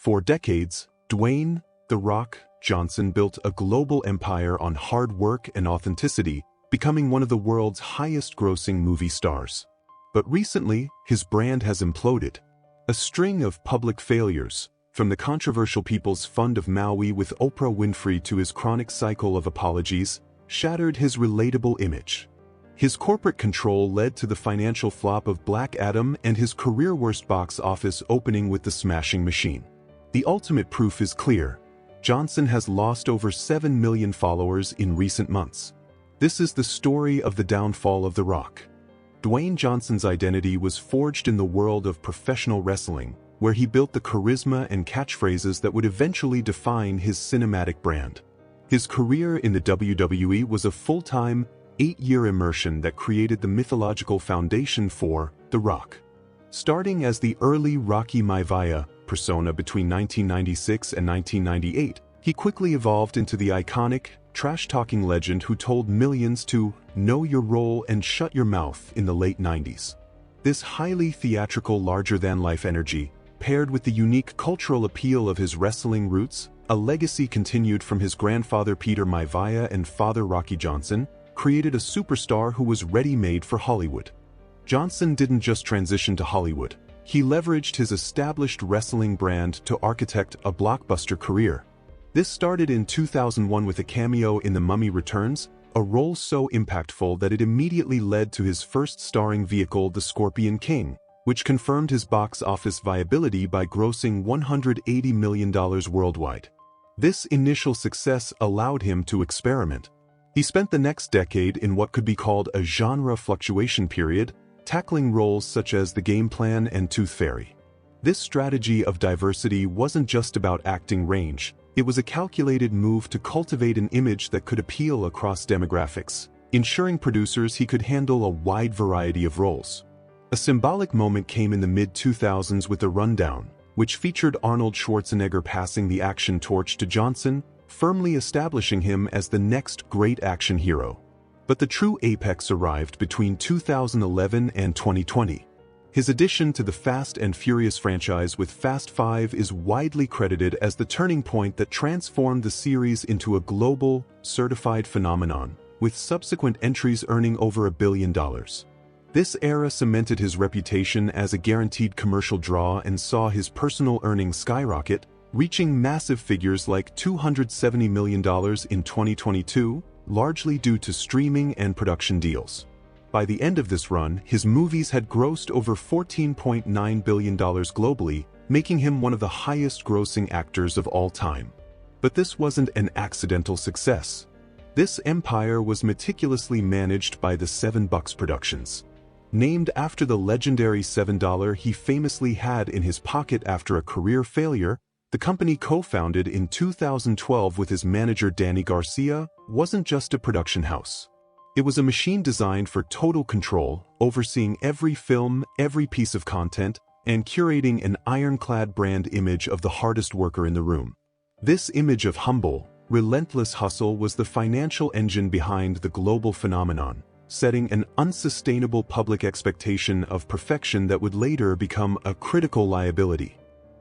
For decades, Dwayne "The Rock" Johnson built a global empire on hard work and authenticity, becoming one of the world's highest-grossing movie stars. But recently, his brand has imploded. A string of public failures, from the controversial People's Fund of Maui with Oprah Winfrey to his chronic cycle of apologies, shattered his relatable image. His corporate control led to the financial flop of Black Adam and his career-worst box office opening with The Smashing Machine. The ultimate proof is clear. Johnson has lost over 7 million followers in recent months. This is the story of the downfall of The Rock. Dwayne Johnson's identity was forged in the world of professional wrestling, where he built the charisma and catchphrases that would eventually define his cinematic brand. His career in the WWE was a full-time, 8-year immersion that created the mythological foundation for The Rock. Starting as the early Rocky Maivia persona between 1996 and 1998, he quickly evolved into the iconic, trash-talking legend who told millions to know your role and shut your mouth in the late 90s. This highly theatrical, larger-than-life energy, paired with the unique cultural appeal of his wrestling roots, a legacy continued from his grandfather Peter Maivia and father Rocky Johnson, created a superstar who was ready-made for Hollywood. Johnson didn't just transition to Hollywood. He leveraged his established wrestling brand to architect a blockbuster career. This started in 2001 with a cameo in The Mummy Returns, a role so impactful that it immediately led to his first starring vehicle, The Scorpion King, which confirmed his box office viability by grossing $180 million worldwide. This initial success allowed him to experiment. He spent the next decade in what could be called a genre fluctuation period, tackling roles such as The Game Plan and Tooth Fairy. This strategy of diversity wasn't just about acting range, it was a calculated move to cultivate an image that could appeal across demographics, ensuring producers he could handle a wide variety of roles. A symbolic moment came in the mid-2000s with The Rundown, which featured Arnold Schwarzenegger passing the action torch to Johnson, firmly establishing him as the next great action hero. But the true apex arrived between 2011 and 2020. His addition to the Fast and Furious franchise with Fast 5 is widely credited as the turning point that transformed the series into a global, certified phenomenon, with subsequent entries earning over $1 billion. This era cemented his reputation as a guaranteed commercial draw and saw his personal earnings skyrocket, reaching massive figures like $270 million in 2022, largely due to streaming and production deals. By the end of this run, his movies had grossed over $14.9 billion globally, making him one of the highest-grossing actors of all time. But this wasn't an accidental success. This empire was meticulously managed by the $7 Productions. Named after the legendary $7 he famously had in his pocket after a career failure, the company co-founded in 2012 with his manager Danny Garcia wasn't just a production house. It was a machine designed for total control, overseeing every film, every piece of content, and curating an ironclad brand image of the hardest worker in the room. This image of humble, relentless hustle was the financial engine behind the global phenomenon, setting an unsustainable public expectation of perfection that would later become a critical liability.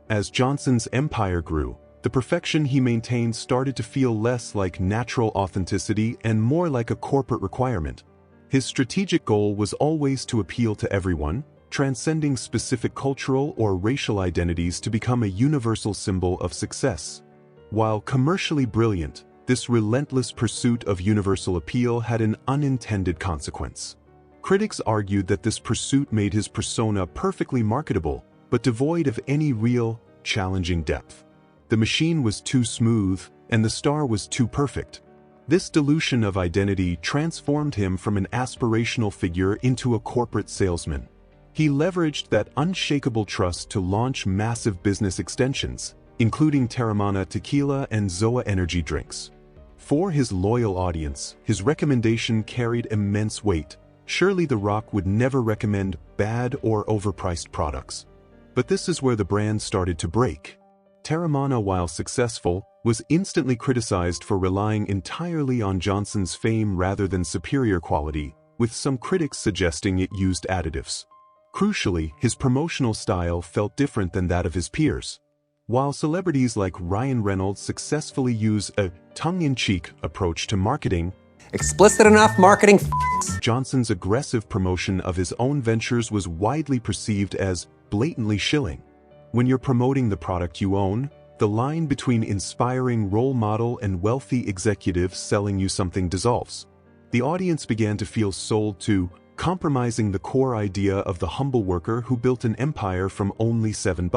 As Johnson's empire grew, the perfection he maintained started to feel less like natural authenticity and more like a corporate requirement. His strategic goal was always to appeal to everyone, transcending specific cultural or racial identities to become a universal symbol of success. While commercially brilliant, this relentless pursuit of universal appeal had an unintended consequence. Critics argued that this pursuit made his persona perfectly marketable, but devoid of any real, challenging depth. The machine was too smooth, and the star was too perfect. This dilution of identity transformed him from an aspirational figure into a corporate salesman. He leveraged that unshakable trust to launch massive business extensions, including Terramana Tequila and Zoa energy drinks. For his loyal audience, his recommendation carried immense weight. Surely The Rock would never recommend bad or overpriced products. But this is where the brand started to break. Terramana, while successful, was instantly criticized for relying entirely on Johnson's fame rather than superior quality, with some critics suggesting it used additives. Crucially, his promotional style felt different than that of his peers. While celebrities like Ryan Reynolds successfully use a tongue-in-cheek approach to marketing, explicit enough marketing. Johnson's aggressive promotion of his own ventures was widely perceived as blatantly shilling. When you're promoting the product you own, the line between inspiring role model and wealthy executive selling you something dissolves. The audience began to feel sold to, compromising the core idea of the humble worker who built an empire from only $7.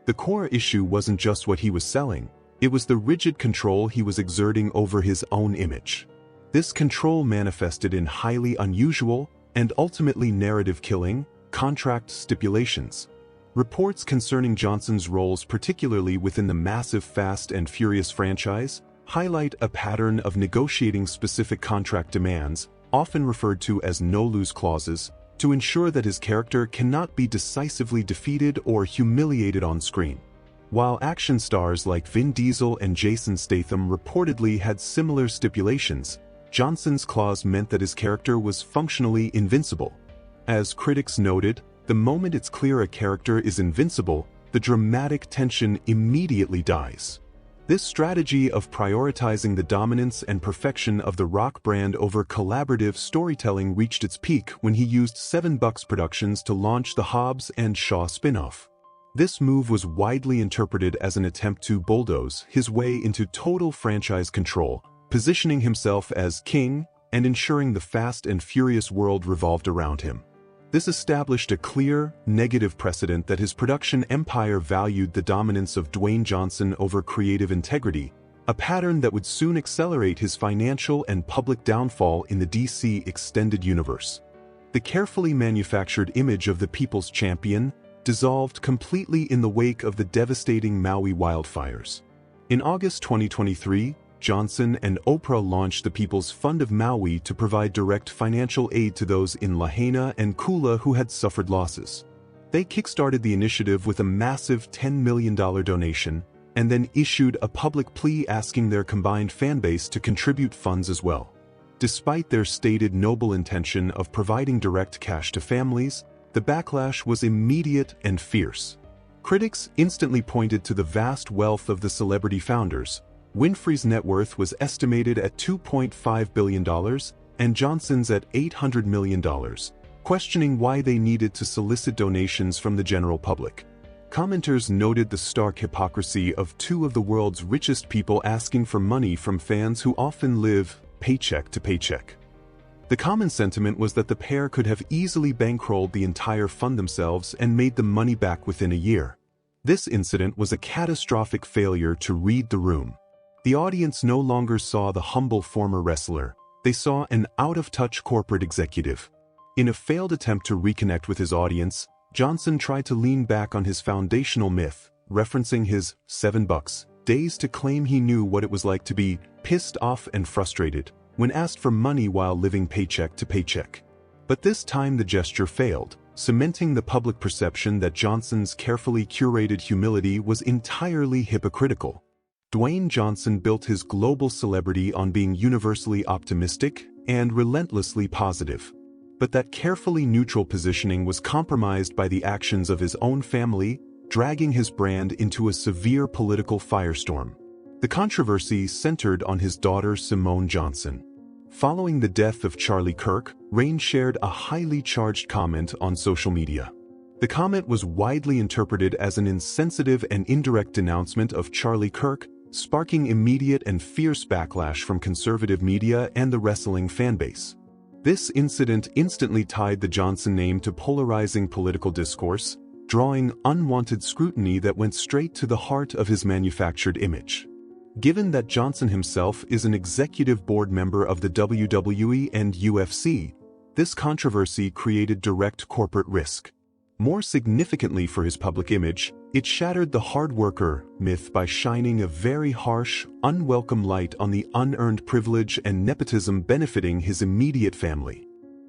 The core issue wasn't just what he was selling, it was the rigid control he was exerting over his own image. This control manifested in highly unusual, and ultimately narrative-killing, contract stipulations. Reports concerning Johnson's roles, particularly within the massive Fast and Furious franchise, highlight a pattern of negotiating specific contract demands, often referred to as no-lose clauses, to ensure that his character cannot be decisively defeated or humiliated on screen. While action stars like Vin Diesel and Jason Statham reportedly had similar stipulations, Johnson's clause meant that his character was functionally invincible. As critics noted, the moment it's clear a character is invincible, the dramatic tension immediately dies. This strategy of prioritizing the dominance and perfection of the Rock brand over collaborative storytelling reached its peak when he used $7 Productions to launch the Hobbs and Shaw spin-off. This move was widely interpreted as an attempt to bulldoze his way into total franchise control, positioning himself as king and ensuring the Fast and Furious world revolved around him. This established a clear, negative precedent that his production empire valued the dominance of Dwayne Johnson over creative integrity, a pattern that would soon accelerate his financial and public downfall in the DC extended universe. The carefully manufactured image of the people's champion dissolved completely in the wake of the devastating Maui wildfires. In August 2023, Johnson and Oprah launched the People's Fund of Maui to provide direct financial aid to those in Lahaina and Kula who had suffered losses. They kickstarted the initiative with a massive $10 million donation, and then issued a public plea asking their combined fanbase to contribute funds as well. Despite their stated noble intention of providing direct cash to families, the backlash was immediate and fierce. Critics instantly pointed to the vast wealth of the celebrity founders. Winfrey's net worth was estimated at $2.5 billion, and Johnson's at $800 million, questioning why they needed to solicit donations from the general public. Commenters noted the stark hypocrisy of two of the world's richest people asking for money from fans who often live paycheck to paycheck. The common sentiment was that the pair could have easily bankrolled the entire fund themselves and made the money back within a year. This incident was a catastrophic failure to read the room. The audience no longer saw the humble former wrestler, they saw an out-of-touch corporate executive. In a failed attempt to reconnect with his audience, Johnson tried to lean back on his foundational myth, referencing his $7 days to claim he knew what it was like to be pissed off and frustrated when asked for money while living paycheck to paycheck. But this time the gesture failed, cementing the public perception that Johnson's carefully curated humility was entirely hypocritical. Dwayne Johnson built his global celebrity on being universally optimistic and relentlessly positive. But that carefully neutral positioning was compromised by the actions of his own family, dragging his brand into a severe political firestorm. The controversy centered on his daughter Simone Johnson. Following the death of Charlie Kirk, Rain shared a highly charged comment on social media. The comment was widely interpreted as an insensitive and indirect denouncement of Charlie Kirk, sparking immediate and fierce backlash from conservative media and the wrestling fanbase. This incident instantly tied the Johnson name to polarizing political discourse, drawing unwanted scrutiny that went straight to the heart of his manufactured image. Given that Johnson himself is an executive board member of the WWE and UFC, this controversy created direct corporate risk. More significantly for his public image, it shattered the hard worker myth by shining a very harsh, unwelcome light on the unearned privilege and nepotism benefiting his immediate family.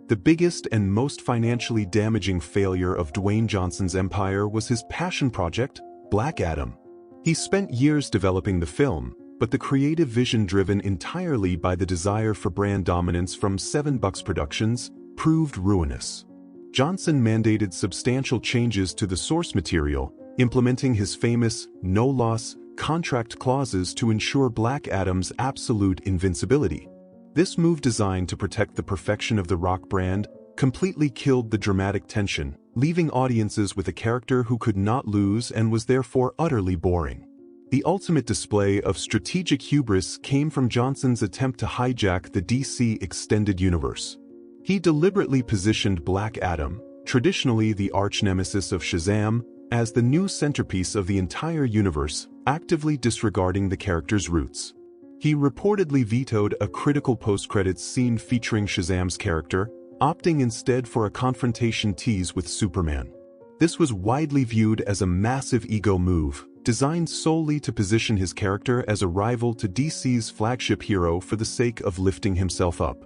The biggest and most financially damaging failure of Dwayne Johnson's empire was his passion project, Black Adam. He spent years developing the film, but the creative vision driven entirely by the desire for brand dominance from $7 Productions proved ruinous. Johnson mandated substantial changes to the source material, implementing his famous no-loss contract clauses to ensure Black Adam's absolute invincibility. This move, designed to protect the perfection of the Rock brand, completely killed the dramatic tension, leaving audiences with a character who could not lose and was therefore utterly boring. The ultimate display of strategic hubris came from Johnson's attempt to hijack the DC extended universe. He deliberately positioned Black Adam, traditionally the arch-nemesis of Shazam, as the new centerpiece of the entire universe, actively disregarding the character's roots. He reportedly vetoed a critical post-credits scene featuring Shazam's character, opting instead for a confrontation tease with Superman. This was widely viewed as a massive ego move, designed solely to position his character as a rival to DC's flagship hero for the sake of lifting himself up.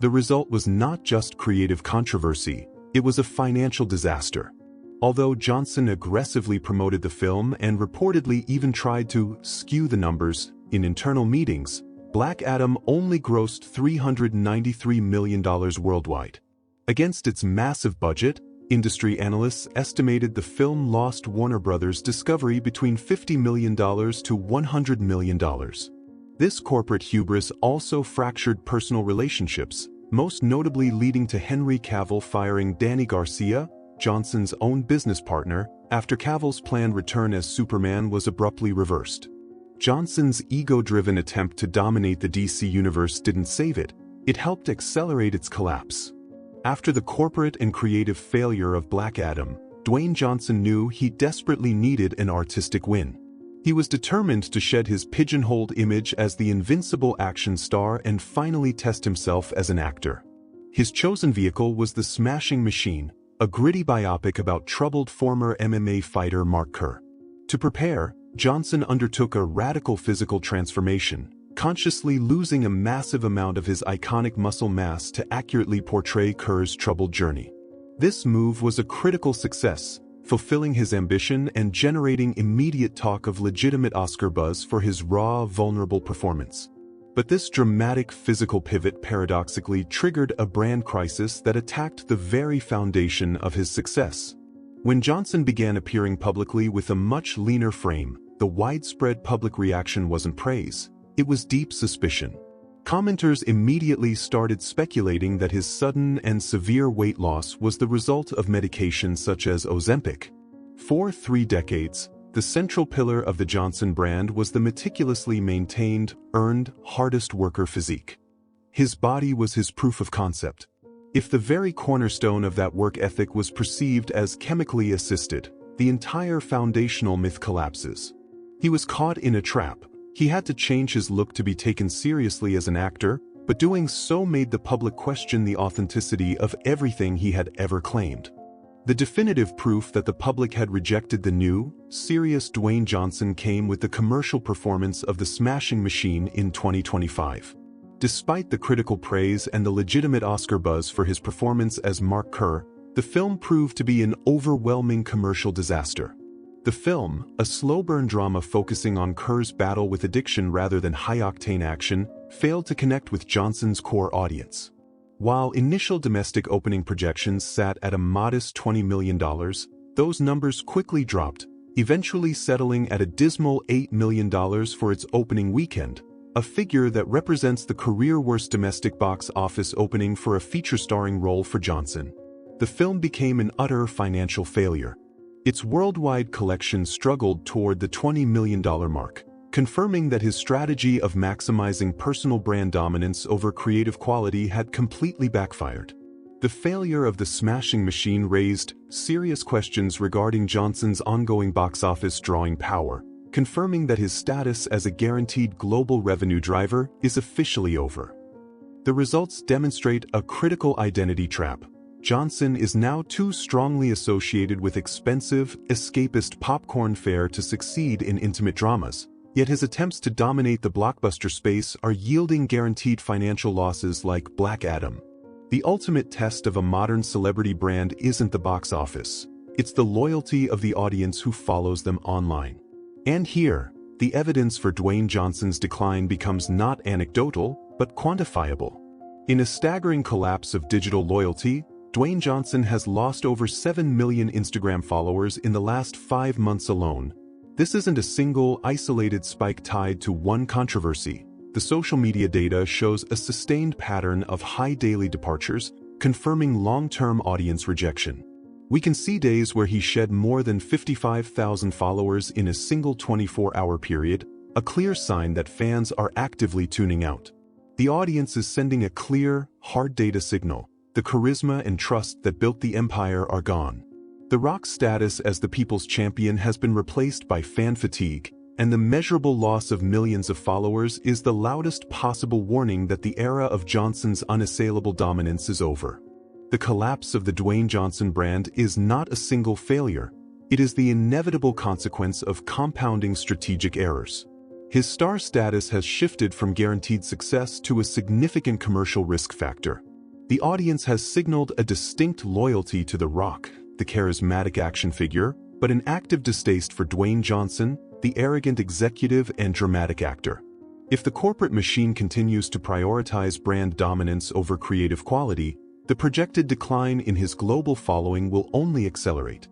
The result was not just creative controversy, it was a financial disaster. Although Johnson aggressively promoted the film and reportedly even tried to skew the numbers in internal meetings, Black Adam only grossed $393 million worldwide. Against its massive budget, industry analysts estimated the film lost Warner Bros. Discovery between $50 million to $100 million. This corporate hubris also fractured personal relationships, most notably leading to Henry Cavill firing Danny Garcia, Johnson's own business partner, after Cavill's planned return as Superman was abruptly reversed. Johnson's ego-driven attempt to dominate the DC universe didn't save it, it helped accelerate its collapse. After the corporate and creative failure of Black Adam, Dwayne Johnson knew he desperately needed an artistic win. He was determined to shed his pigeonholed image as the invincible action star and finally test himself as an actor. His chosen vehicle was The Smashing Machine, a gritty biopic about troubled former MMA fighter Mark Kerr. To prepare, Johnson undertook a radical physical transformation, consciously losing a massive amount of his iconic muscle mass to accurately portray Kerr's troubled journey. This move was a critical success, fulfilling his ambition and generating immediate talk of legitimate Oscar buzz for his raw, vulnerable performance. But this dramatic physical pivot paradoxically triggered a brand crisis that attacked the very foundation of his success. When Johnson began appearing publicly with a much leaner frame, the widespread public reaction wasn't praise, it was deep suspicion. Commenters immediately started speculating that his sudden and severe weight loss was the result of medication such as Ozempic. For 3 decades, the central pillar of the Johnson brand was the meticulously maintained, earned, hardest worker physique. His body was his proof of concept. If the very cornerstone of that work ethic was perceived as chemically assisted, the entire foundational myth collapses. He was caught in a trap. He had to change his look to be taken seriously as an actor, but doing so made the public question the authenticity of everything he had ever claimed. The definitive proof that the public had rejected the new, serious Dwayne Johnson came with the commercial performance of The Smashing Machine in 2025. Despite the critical praise and the legitimate Oscar buzz for his performance as Mark Kerr, the film proved to be an overwhelming commercial disaster. The film, a slow-burn drama focusing on Kerr's battle with addiction rather than high-octane action, failed to connect with Johnson's core audience. While initial domestic opening projections sat at a modest $20 million, those numbers quickly dropped, eventually settling at a dismal $8 million for its opening weekend, a figure that represents the career-worst domestic box office opening for a feature-starring role for Johnson. The film became an utter financial failure. Its worldwide collection struggled toward the $20 million mark, confirming that his strategy of maximizing personal brand dominance over creative quality had completely backfired. The failure of The Smashing Machine raised serious questions regarding Johnson's ongoing box office drawing power, confirming that his status as a guaranteed global revenue driver is officially over. The results demonstrate a critical identity trap. Johnson is now too strongly associated with expensive, escapist popcorn fare to succeed in intimate dramas, yet his attempts to dominate the blockbuster space are yielding guaranteed financial losses like Black Adam. The ultimate test of a modern celebrity brand isn't the box office, it's the loyalty of the audience who follows them online. And here, the evidence for Dwayne Johnson's decline becomes not anecdotal, but quantifiable. In a staggering collapse of digital loyalty, Dwayne Johnson has lost over 7 million Instagram followers in the last 5 months alone. This isn't a single, isolated spike tied to one controversy. The social media data shows a sustained pattern of high daily departures, confirming long-term audience rejection. We can see days where he shed more than 55,000 followers in a single 24-hour period, a clear sign that fans are actively tuning out. The audience is sending a clear, hard data signal. The charisma and trust that built the empire are gone. The Rock's status as the people's champion has been replaced by fan fatigue, and the measurable loss of millions of followers is the loudest possible warning that the era of Johnson's unassailable dominance is over. The collapse of the Dwayne Johnson brand is not a single failure. It is the inevitable consequence of compounding strategic errors. His star status has shifted from guaranteed success to a significant commercial risk factor. The audience has signaled a distinct loyalty to The Rock, the charismatic action figure, but an active distaste for Dwayne Johnson, the arrogant executive and dramatic actor. If the corporate machine continues to prioritize brand dominance over creative quality, the projected decline in his global following will only accelerate.